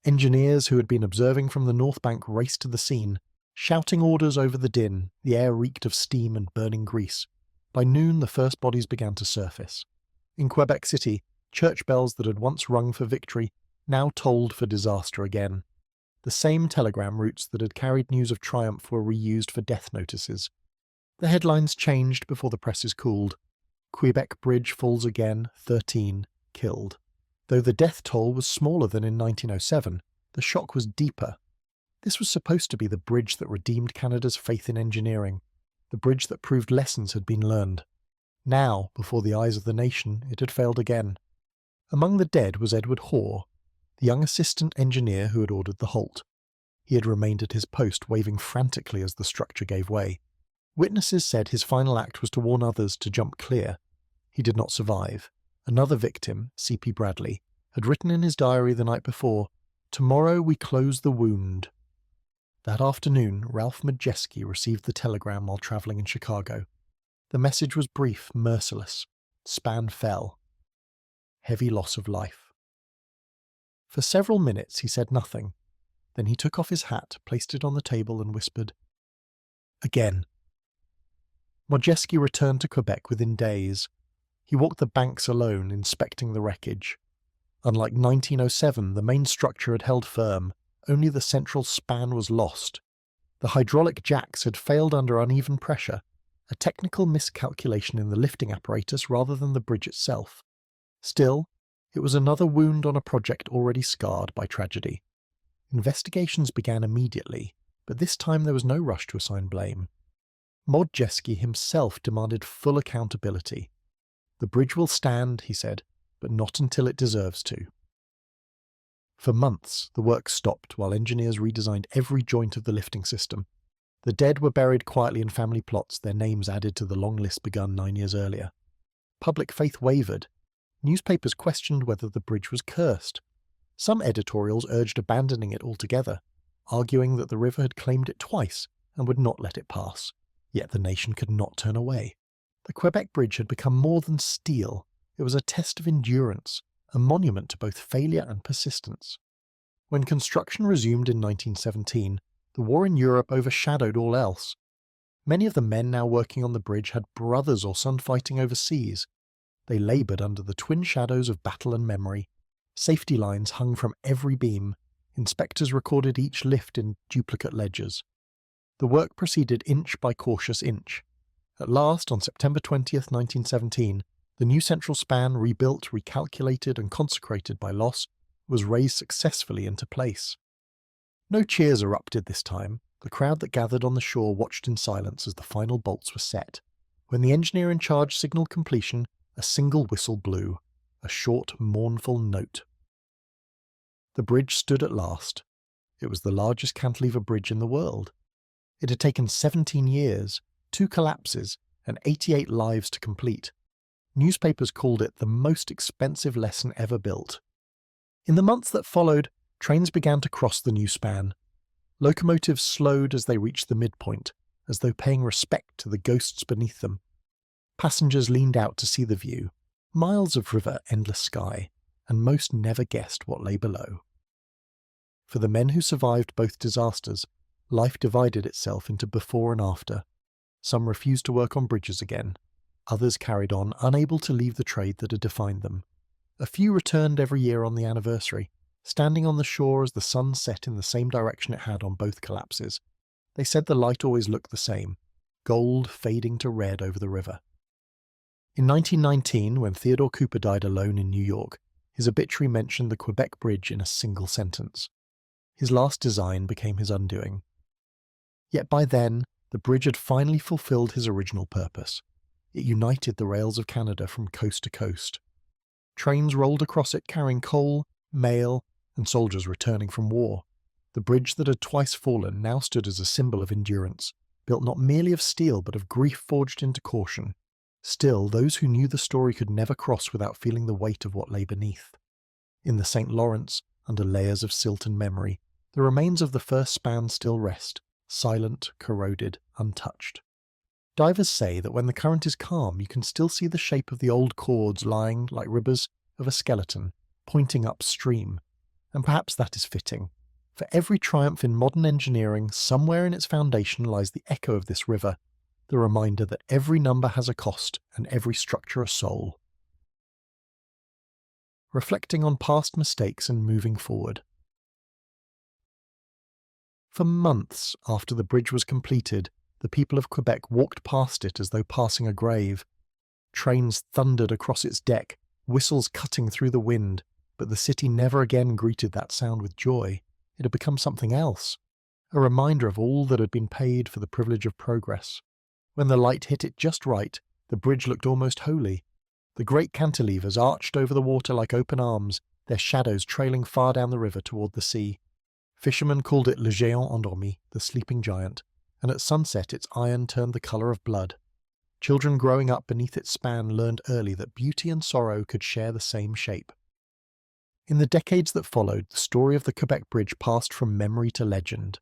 Engineers who had been observing from the north bank raced to the scene, shouting orders over the din. The air reeked of steam and burning grease. By noon, the first bodies began to surface. In Quebec City, church bells that had once rung for victory now tolled for disaster again. The same telegram routes that had carried news of triumph were reused for death notices. The headlines changed before the presses cooled. Quebec Bridge falls again, 13 killed. Though the death toll was smaller than in 1907, the shock was deeper. This was supposed to be the bridge that redeemed Canada's faith in engineering, the bridge that proved lessons had been learned. Now, before the eyes of the nation, it had failed again. Among the dead was Edward Hoare, the young assistant engineer who had ordered the halt. He had remained at his post, waving frantically as the structure gave way. Witnesses said his final act was to warn others to jump clear. He did not survive. Another victim, C.P. Bradley, had written in his diary the night before, "Tomorrow we close the wound." That afternoon, Ralph Modjeski received the telegram while travelling in Chicago. The message was brief, merciless. Span fell. Heavy loss of life. For several minutes he said nothing. Then he took off his hat, placed it on the table and whispered, "Again." Modjeski returned to Quebec within days. He walked the banks alone, inspecting the wreckage. Unlike 1907, the main structure had held firm. Only the central span was lost. The hydraulic jacks had failed under uneven pressure, a technical miscalculation in the lifting apparatus rather than the bridge itself. Still, it was another wound on a project already scarred by tragedy. Investigations began immediately, but this time there was no rush to assign blame. Modjeski himself demanded full accountability. "The bridge will stand," he said, "but not until it deserves to." For months, the work stopped while engineers redesigned every joint of the lifting system. The dead were buried quietly in family plots, their names added to the long list begun 9 years earlier. Public faith wavered. Newspapers questioned whether the bridge was cursed. Some editorials urged abandoning it altogether, arguing that the river had claimed it twice and would not let it pass. Yet the nation could not turn away. The Quebec Bridge had become more than steel. It was a test of endurance, a monument to both failure and persistence. When construction resumed in 1917, the war in Europe overshadowed all else. Many of the men now working on the bridge had brothers or sons fighting overseas. They laboured under the twin shadows of battle and memory. Safety lines hung from every beam. Inspectors recorded each lift in duplicate ledgers. The work proceeded inch by cautious inch. At last, on September 20th, 1917, the new central span, rebuilt, recalculated and consecrated by loss, was raised successfully into place. No cheers erupted this time. The crowd that gathered on the shore watched in silence as the final bolts were set. When the engineer in charge signalled completion, a single whistle blew, a short, mournful note. The bridge stood at last. It was the largest cantilever bridge in the world. It had taken 17 years, 2 collapses, and 88 lives to complete. Newspapers called it the most expensive lesson ever built. In the months that followed, trains began to cross the new span. Locomotives slowed as they reached the midpoint, as though paying respect to the ghosts beneath them. Passengers leaned out to see the view, miles of river, endless sky, and most never guessed what lay below. For the men who survived both disasters, life divided itself into before and after. Some refused to work on bridges again. Others carried on, unable to leave the trade that had defined them. A few returned every year on the anniversary, standing on the shore as the sun set in the same direction it had on both collapses. They said the light always looked the same, gold fading to red over the river. In 1919, when Theodore Cooper died alone in New York, his obituary mentioned the Quebec Bridge in a single sentence. His last design became his undoing. Yet by then, the bridge had finally fulfilled his original purpose. It united the rails of Canada from coast to coast. Trains rolled across it carrying coal, mail, and soldiers returning from war. The bridge that had twice fallen now stood as a symbol of endurance, built not merely of steel but of grief forged into caution. Still, those who knew the story could never cross without feeling the weight of what lay beneath. In the St. Lawrence, under layers of silt and memory, the remains of the first span still rest, silent, corroded, untouched. Divers say that when the current is calm, you can still see the shape of the old cords lying, like ribbons of a skeleton, pointing upstream. And perhaps that is fitting. For every triumph in modern engineering, somewhere in its foundation lies the echo of this river, the reminder that every number has a cost and every structure a soul. Reflecting on past mistakes and moving forward. For months after the bridge was completed, the people of Quebec walked past it as though passing a grave. Trains thundered across its deck, whistles cutting through the wind, but the city never again greeted that sound with joy. It had become something else, a reminder of all that had been paid for the privilege of progress. When the light hit it just right, the bridge looked almost holy. The great cantilevers arched over the water like open arms, their shadows trailing far down the river toward the sea. Fishermen called it le géant endormi, the sleeping giant, and at sunset its iron turned the colour of blood. Children growing up beneath its span learned early that beauty and sorrow could share the same shape. In the decades that followed, the story of the Quebec Bridge passed from memory to legend.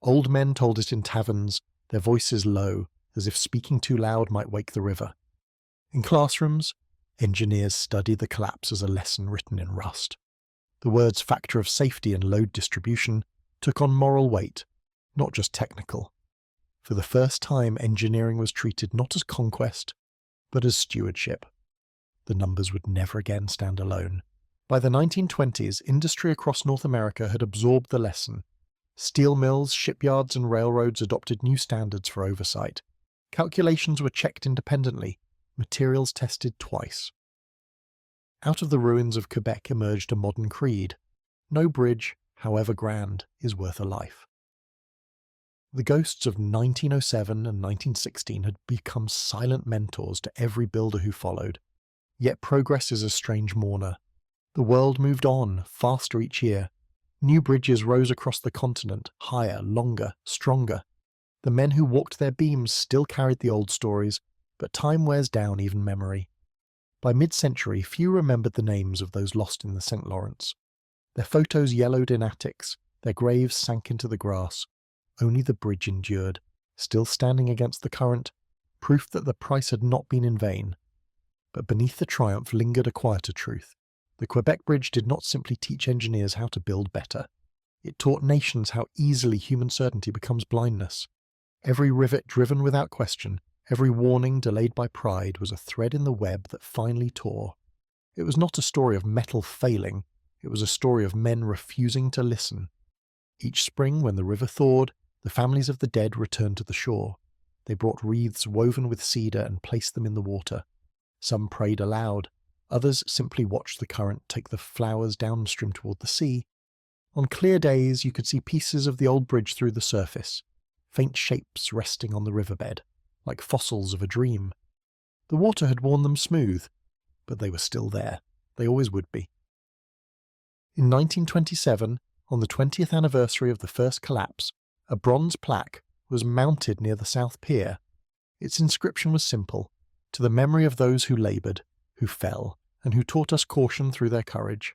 Old men told it in taverns, their voices low, as if speaking too loud might wake the river. In classrooms, engineers studied the collapse as a lesson written in rust. The words factor of safety and load distribution took on moral weight, not just technical. For the first time, engineering was treated not as conquest, but as stewardship. The numbers would never again stand alone. By the 1920s, industry across North America had absorbed the lesson. Steel mills, shipyards, and railroads adopted new standards for oversight. Calculations were checked independently, materials tested twice. Out of the ruins of Quebec emerged a modern creed. No bridge, however grand, is worth a life. The ghosts of 1907 and 1916 had become silent mentors to every builder who followed. Yet progress is a strange mourner. The world moved on, faster each year. New bridges rose across the continent, higher, longer, stronger. The men who walked their beams still carried the old stories, but time wears down even memory. By mid-century, few remembered the names of those lost in the St. Lawrence. Their photos yellowed in attics, their graves sank into the grass. Only the bridge endured, still standing against the current, proof that the price had not been in vain. But beneath the triumph lingered a quieter truth. The Quebec Bridge did not simply teach engineers how to build better. It taught nations how easily human certainty becomes blindness. Every rivet driven without question, every warning delayed by pride was a thread in the web that finally tore. It was not a story of metal failing, it was a story of men refusing to listen. Each spring, when the river thawed, the families of the dead returned to the shore. They brought wreaths woven with cedar and placed them in the water. Some prayed aloud, others simply watched the current take the flowers downstream toward the sea. On clear days you could see pieces of the old bridge through the surface, faint shapes resting on the riverbed, like fossils of a dream. The water had worn them smooth, but they were still there. They always would be. In 1927, on the 20th anniversary of the first collapse, a bronze plaque was mounted near the South Pier. Its inscription was simple: to the memory of those who laboured, who fell, and who taught us caution through their courage.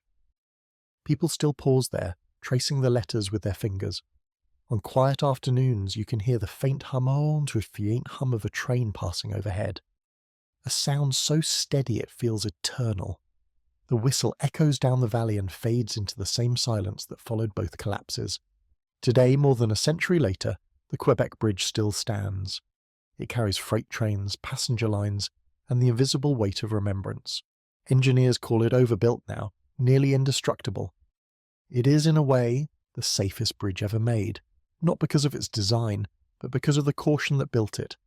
People still pause there, tracing the letters with their fingers. On quiet afternoons you can hear the faint hum to faint hum of a train passing overhead. A sound so steady it feels eternal. The whistle echoes down the valley and fades into the same silence that followed both collapses. Today, more than a century later, the Quebec Bridge still stands. It carries freight trains, passenger lines, and the invisible weight of remembrance. Engineers call it overbuilt now, nearly indestructible. It is, in a way, the safest bridge ever made, not because of its design, but because of the caution that built it.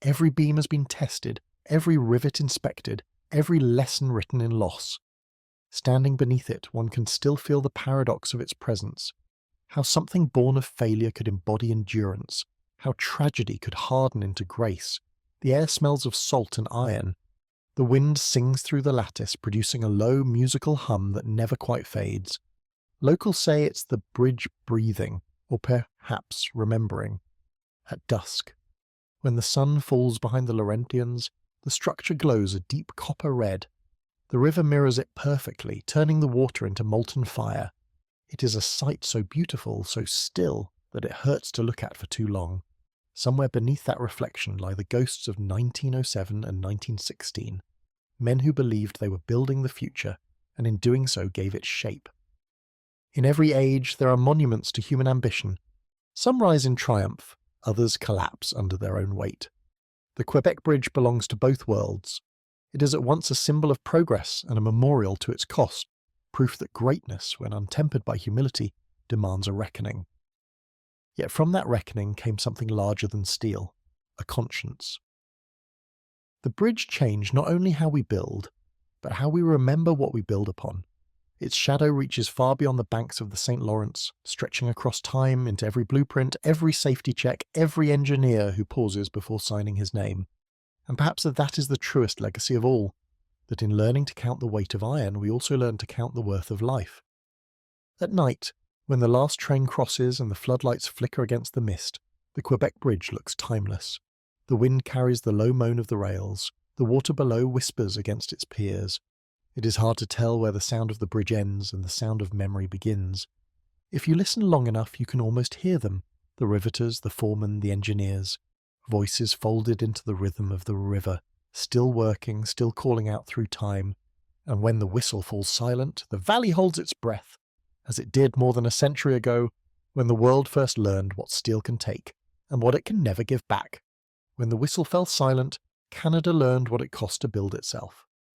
Every beam has been tested, every rivet inspected, every lesson written in loss. Standing beneath it, one can still feel the paradox of its presence. How something born of failure could embody endurance. How tragedy could harden into grace. The air smells of salt and iron. The wind sings through the lattice, producing a low musical hum that never quite fades. Locals say it's the bridge breathing, or perhaps remembering. At dusk, when the sun falls behind the Laurentians, the structure glows a deep copper red. The river mirrors it perfectly, turning the water into molten fire. It is a sight so beautiful, so still, that it hurts to look at for too long. Somewhere beneath that reflection lie the ghosts of 1907 and 1916, men who believed they were building the future, and in doing so gave it shape. In every age there are monuments to human ambition. Some rise in triumph, others collapse under their own weight. The Quebec Bridge belongs to both worlds. It is at once a symbol of progress and a memorial to its cost, proof that greatness, when untempered by humility, demands a reckoning. Yet from that reckoning came something larger than steel, a conscience. The bridge changed not only how we build, but how we remember what we build upon. Its shadow reaches far beyond the banks of the St. Lawrence, stretching across time into every blueprint, every safety check, every engineer who pauses before signing his name. And perhaps that is the truest legacy of all, that in learning to count the weight of iron, we also learn to count the worth of life. At night, when the last train crosses and the floodlights flicker against the mist, the Quebec Bridge looks timeless. The wind carries the low moan of the rails, the water below whispers against its piers. It is hard to tell where the sound of the bridge ends and the sound of memory begins. If you listen long enough, you can almost hear them, the riveters, the foremen, the engineers. Voices folded into the rhythm of the river, still working, still calling out through time. And when the whistle falls silent, the valley holds its breath, as it did more than a century ago, when the world first learned what steel can take, and what it can never give back. When the whistle fell silent, Canada learned what it cost to build itself.